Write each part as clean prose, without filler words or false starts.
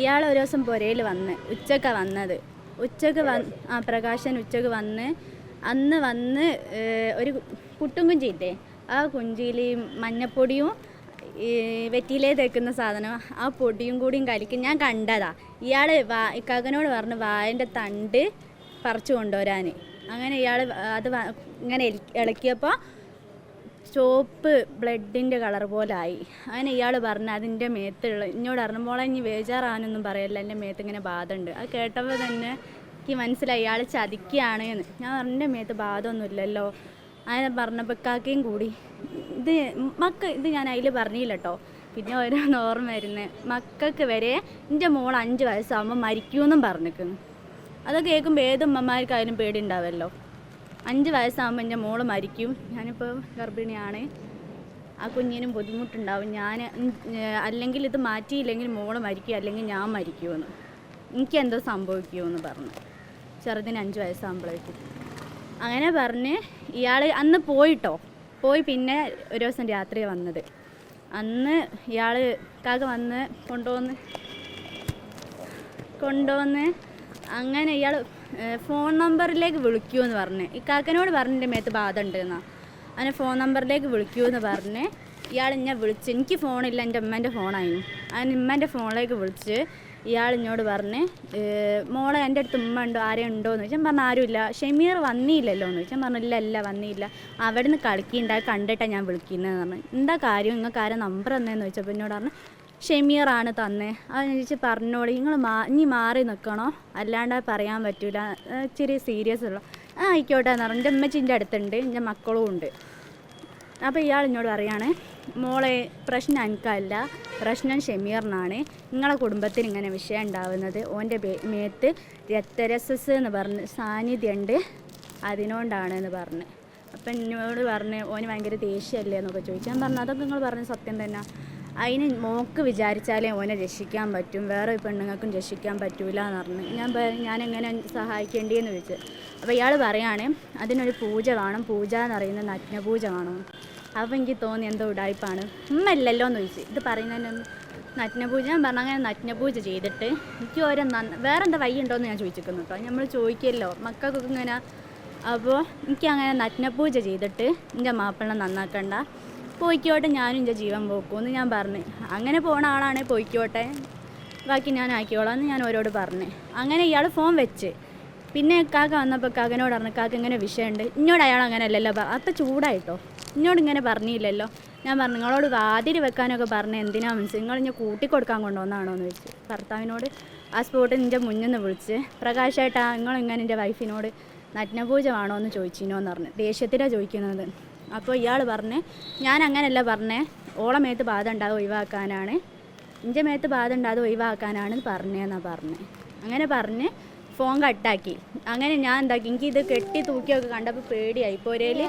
ഇയാൾ ഒരു ദിവസം പുരയിൽ വന്ന് ഉച്ചക്കാണ് വന്നത്. പ്രകാശൻ ഉച്ചക്ക് വന്ന് അന്ന് വന്ന് ഒരു പുട്ടും കുഞ്ചിയില്ലേ, ആ കുഞ്ചിയിൽ മഞ്ഞപ്പൊടിയും വെറ്റിലേ തേക്കുന്ന സാധനം, ആ പൊടിയും കൂടിയും കലിക്കും ഞാൻ കണ്ടതാ. ഇയാൾ ഇക്കാക്കനോട് പറഞ്ഞ് വായൻ്റെ തണ്ട് പറിച്ചു കൊണ്ടുവരാൻ. അങ്ങനെ ഇയാൾ അത് ഇങ്ങനെ ഇളക്കിയപ്പോൾ ചുവപ്പ് ബ്ലഡിൻ്റെ കളർ പോലെ ആയി. അങ്ങനെ ഇയാൾ പറഞ്ഞ് അതിൻ്റെ മേത്തുള്ള എന്നോട് പറഞ്ഞു, മോളെ ഇനി ബേജാറാനൊന്നും പറയല്ല, എൻ്റെ മേത്ത് ഇങ്ങനെ ബാധ ഉണ്ട്. അത് കേട്ടപ്പോൾ തന്നെ എനിക്ക് മനസ്സിലായി ഇയാൾ ചതിക്കുകയാണ് എന്ന്. ഞാൻ പറഞ്ഞു എൻ്റെ മേത്ത് ബാധമൊന്നുമില്ലല്ലോ. അങ്ങനെ പറഞ്ഞപ്പോൾ കാക്കയും കൂടി ഇത് ഞാൻ അതിൽ പറഞ്ഞില്ല കേട്ടോ. പിന്നെ ഓരോന്ന് ഓർമ്മ വരുന്നത്, മക്കൾക്ക് വരെ എൻ്റെ മോൾ 5 വയസ്സാകുമ്പോൾ മരിക്കുമെന്നും പറഞ്ഞിരിക്കുന്നു. അതൊക്കെ കേൾക്കുമ്പോൾ ഏത് ഉമ്മമാർക്കായാലും പേടി ഉണ്ടാവുമല്ലോ. 5 വയസ്സാകുമ്പോൾ എൻ്റെ മോള് മരിക്കും, ഞാനിപ്പോൾ ഗർഭിണിയാണ്, ആ കുഞ്ഞിനും ബുദ്ധിമുട്ടുണ്ടാവും, അല്ലെങ്കിൽ ഇത് മാറ്റിയില്ലെങ്കിൽ മോള് മരിക്കും, അല്ലെങ്കിൽ ഞാൻ മരിക്കുമെന്ന്, എനിക്കെന്തോ സംഭവിക്കുമെന്ന് പറഞ്ഞു. ചെറുതിന് 5 വയസ്സാകുമ്പോഴേക്കും അങ്ങനെ പറഞ്ഞ് ഇയാൾ അന്ന് പോയി. പിന്നെ ഒരു ദിവസം രാത്രി വന്നത്. അന്ന് ഇയാൾ കാക്ക വന്ന് കൊണ്ടുവന്ന് അങ്ങനെ ഇയാൾ ഫോൺ നമ്പറിലേക്ക് വിളിക്കുമെന്ന് പറഞ്ഞ് ഇക്കാക്കനോട് പറഞ്ഞ് എൻ്റെ മേത്ത് ബാധ ഉണ്ടെന്നാ. അങ്ങനെ ഫോൺ നമ്പറിലേക്ക് വിളിക്കുമെന്ന് പറഞ്ഞ് ഇയാൾ എന്നെ വിളിച്ച്, എനിക്ക് ഫോണില്ല, എൻ്റെ ഉമ്മേൻ്റെ ഫോണായിരുന്നു. അങ്ങനെ ഉമ്മേൻ്റെ ഫോണിലേക്ക് വിളിച്ച് ഇയാൾ എന്നോട് പറഞ്ഞ്, മോളെ എൻ്റെ അടുത്ത് ഉമ്മ ഉണ്ടോ, ആരെയും ഉണ്ടോയെന്ന് ചോദിച്ചാൽ പറഞ്ഞു ആരുമില്ല. ഷമീർ വന്നില്ലല്ലോ എന്ന് ചോദിച്ചാൽ പറഞ്ഞു ഇല്ല വന്നില്ല, അവിടെ നിന്ന് കളിക്കുന്നുണ്ടായി കണ്ടിട്ടാണ് ഞാൻ വിളിക്കുന്നതെന്ന് പറഞ്ഞു. എന്താ കാര്യം, നിങ്ങൾക്ക് ആരാ നമ്പർ തന്നേന്ന് ചോദിച്ചപ്പോൾ എന്നോട് പറഞ്ഞു ഷമീറാണ് തന്നെ. അത് ചോദിച്ച് പറഞ്ഞോളി, നിങ്ങൾ ഇനി മാറി നിൽക്കണോ, അല്ലാണ്ട് പറയാൻ പറ്റില്ല, ഇച്ചിരി സീരിയസ് ഉള്ളു. ആയിക്കോട്ടെ എന്ന് പറഞ്ഞു. എൻ്റെ ഉമ്മച്ചിൻ്റെ അടുത്തുണ്ട്, എൻ്റെ മക്കളും ഉണ്ട്. അപ്പോൾ ഇയാൾ എന്നോട് പറയാണ്, മോളെ പ്രശ്നം എനിക്കല്ല, പ്രശ്നം ഷമീറിനാണ്, നിങ്ങളെ കുടുംബത്തിന് ഇങ്ങനെ വിഷയം ഉണ്ടാവുന്നത് ഓൻ്റെ മേത്ത് രക്തരസസ് എന്ന് പറഞ്ഞ് സാന്നിധ്യമുണ്ട്, അതിനോണ്ടാണെന്ന് പറഞ്ഞ്. അപ്പം എന്നോട് പറഞ്ഞ് ഓന് ഭയങ്കര ദേഷ്യമല്ലേ എന്നൊക്കെ ചോദിച്ചു. ഞാൻ പറഞ്ഞു അതൊക്കെ നിങ്ങൾ പറഞ്ഞ സത്യം തന്നെ, അതിന് മോക്ക് വിചാരിച്ചാലേ ഓനെ രക്ഷിക്കാൻ പറ്റും, വേറെ പെണ്ണുങ്ങൾക്കും രക്ഷിക്കാൻ പറ്റൂല എന്ന് പറഞ്ഞു. ഞാനെങ്ങനെ സഹായിക്കേണ്ടിയെന്ന് ചോദിച്ചു. അപ്പോൾ ഇയാൾ പറയാണ് അതിനൊരു പൂജ വേണം, പൂജ എന്ന് പറയുന്നത് നഗ്നപൂജ വേണം. അപ്പോൾ എനിക്ക് തോന്നി എന്തോ ഉടായ്പാണ്, ഉമ്മല്ലല്ലോ എന്ന് ചോദിച്ചു. ഇത് പറയുന്നതിനൊന്നും നഗ്നപൂജ ഞാൻ പറഞ്ഞു. അങ്ങനെ നഗ്നപൂജ ചെയ്തിട്ട് എനിക്ക് വേറെ എന്താ വഴി ഉണ്ടോയെന്ന് ഞാൻ ചോദിച്ചിരിക്കുന്നു കേട്ടോ, നമ്മൾ ചോദിക്കുമല്ലോ മക്കൾക്കൊക്കെ ഇങ്ങനെ. അപ്പോൾ എനിക്ക് അങ്ങനെ നഗ്നപൂജ ചെയ്തിട്ട് എൻ്റെ മാപ്പിളനെ നന്നാക്കണ്ട, പോയിക്കോട്ടെ, ഞാനും എൻ്റെ ജീവൻ പോക്കുമെന്ന് ഞാൻ പറഞ്ഞു. അങ്ങനെ പോണ ആളാണെ പോയിക്കോട്ടെ, ബാക്കി ഞാൻ ആക്കിയോളാം എന്ന് ഞാൻ ഓരോട് പറഞ്ഞു. അങ്ങനെ ഇയാൾ ഫോൺ വെച്ച്. പിന്നെ കാക്ക വന്നപ്പോൾ കാക്കനോട് പറഞ്ഞു, കാക്ക ഇങ്ങനെ വിഷയമുണ്ട്. ഇന്നോട് അയാൾ അങ്ങനെ അല്ലല്ലോ, അപ്പം ചൂടായിട്ടോ, ഇന്നോട് ഇങ്ങനെ പറഞ്ഞില്ലല്ലോ. ഞാൻ പറഞ്ഞു നിങ്ങളോട് വാതിരി വെക്കാനൊക്കെ പറഞ്ഞ് എന്തിനാ മനസ്സിൽ, നിങ്ങൾ ഇനി കൂട്ടിക്കൊടുക്കാൻ കൊണ്ടുവന്നാണോ എന്ന് ചോദിച്ചു. ഭർത്താവിനോട് ആ സ്പോട്ടിൽ നിൻ്റെ മുന്നിൽ നിന്ന് വിളിച്ച്, പ്രകാശേട്ടാ നിങ്ങളിങ്ങനെ എൻ്റെ വൈഫിനോട് നഗ്നപൂജ വേണോ എന്ന് ചോദിച്ചിനോന്ന് പറഞ്ഞു. ദേഷ്യത്തിലാണ് ചോദിക്കുന്നത്. അപ്പോൾ ഇയാൾ പറഞ്ഞ് ഞാൻ അങ്ങനെയല്ല പറഞ്ഞേ, ഓളെ മേത്ത് ബാധ ഉണ്ടാകും ഒഴിവാക്കാനാണ്, എൻ്റെ മേത്ത് ബാധ ഉണ്ടാകും ഒഴിവാക്കാനാണ് പറഞ്ഞതെന്നാണ് പറഞ്ഞത്. അങ്ങനെ പറഞ്ഞ് ഫോൺ കട്ടാക്കി. അങ്ങനെ ഞാൻ എന്താക്കി, എനിക്കിത് കെട്ടി തൂക്കിയൊക്കെ കണ്ടപ്പോൾ പേടിയായി, പുരയിൽ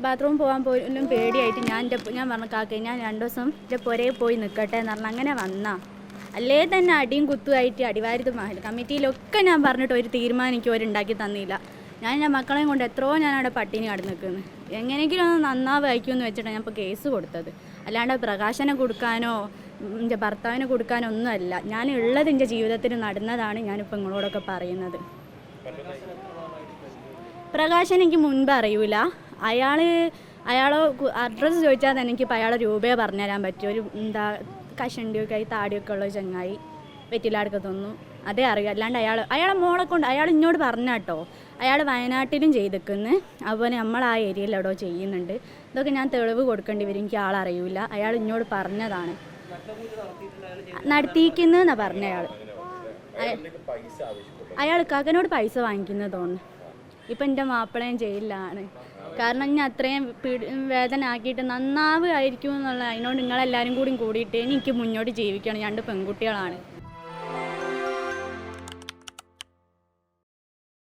ബാത്റൂം പോകാൻ പോലും പേടിയായിട്ട് ഞാൻ പറഞ്ഞു കാക്ക ഞാൻ 2 ദിവസം എൻ്റെ പുരയിൽ പോയി നിൽക്കട്ടെ എന്ന് പറഞ്ഞു. അങ്ങനെ അല്ലേ തന്നെ അടിയും കുത്തുമായിട്ട് അടിവാരത് കമ്മിറ്റിയിലൊക്കെ ഞാൻ പറഞ്ഞിട്ട് ഒരു തീരുമാനം എനിക്ക് ഉണ്ടാക്കി തന്നില്ല. ഞാൻ എൻ്റെ മക്കളെയും കൊണ്ട് എത്രയോ ഞാൻ അവിടെ പട്ടിണി കടന്നു നിൽക്കുന്നു. എങ്ങനെയെങ്കിലും ഒന്ന് നന്നാവായിക്കുമെന്ന് വെച്ചിട്ടാണ് ഞാൻ ഇപ്പോൾ കേസ് കൊടുത്തത്. അല്ലാണ്ട് പ്രകാശനെ കൊടുക്കാനോ എൻ്റെ ഭർത്താവിനെ കൊടുക്കാനോ ഒന്നുമല്ല. ഞാൻ ഉള്ളത് എൻ്റെ ജീവിതത്തിൽ നടന്നതാണ് ഞാനിപ്പോൾ നിങ്ങളോടൊക്കെ പറയുന്നത്. പ്രകാശൻ എനിക്ക് മുൻപ് അറിയില്ല. അയാളോ അഡ്രസ്സ് ചോദിച്ചാൽ തന്നെ എനിക്കിപ്പോൾ അയാളെ രൂപയെ പറഞ്ഞുതരാൻ പറ്റും. ഒരു കഷണ്ടിയൊക്കെ ആയി താടിയൊക്കെ ഉള്ള ചങ്ങായി, വെറ്റിലാടൊക്കെ തോന്നുന്നു, അതേ അറിയാം. അല്ലാണ്ട് അയാളെ മോളെ കൊണ്ട് അയാൾ എന്നോട് പറഞ്ഞ കേട്ടോ, അയാൾ വയനാട്ടിലും ചെയ്തിരിക്കുന്നു, അതുപോലെ നമ്മൾ ആ ഏരിയയിൽ എവിടെയോ ചെയ്യുന്നുണ്ട്. ഇതൊക്കെ ഞാൻ തെളിവ് കൊടുക്കേണ്ടി വരും, എനിക്ക് ആളറിയില്ല. അയാൾ എന്നോട് പറഞ്ഞതാണ് നടത്തിയിരിക്കുന്നതെന്നാണ് പറഞ്ഞ. അയാൾ കാക്കനോട് പൈസ വാങ്ങിക്കുന്നത് തോന്നുന്നു. ഇപ്പം എൻ്റെ മാപ്പിളയും ജയിലിലാണ്. കാരണം ഞാൻ അത്രയും വേദന ആക്കിയിട്ട് നന്നാവുമായിരിക്കും എന്നുള്ള അതിനോട് നിങ്ങളെല്ലാവരും കൂടിയിട്ട് എനിക്ക് മുന്നോട്ട് ജീവിക്കണം. 2 പെൺകുട്ടികളാണ്.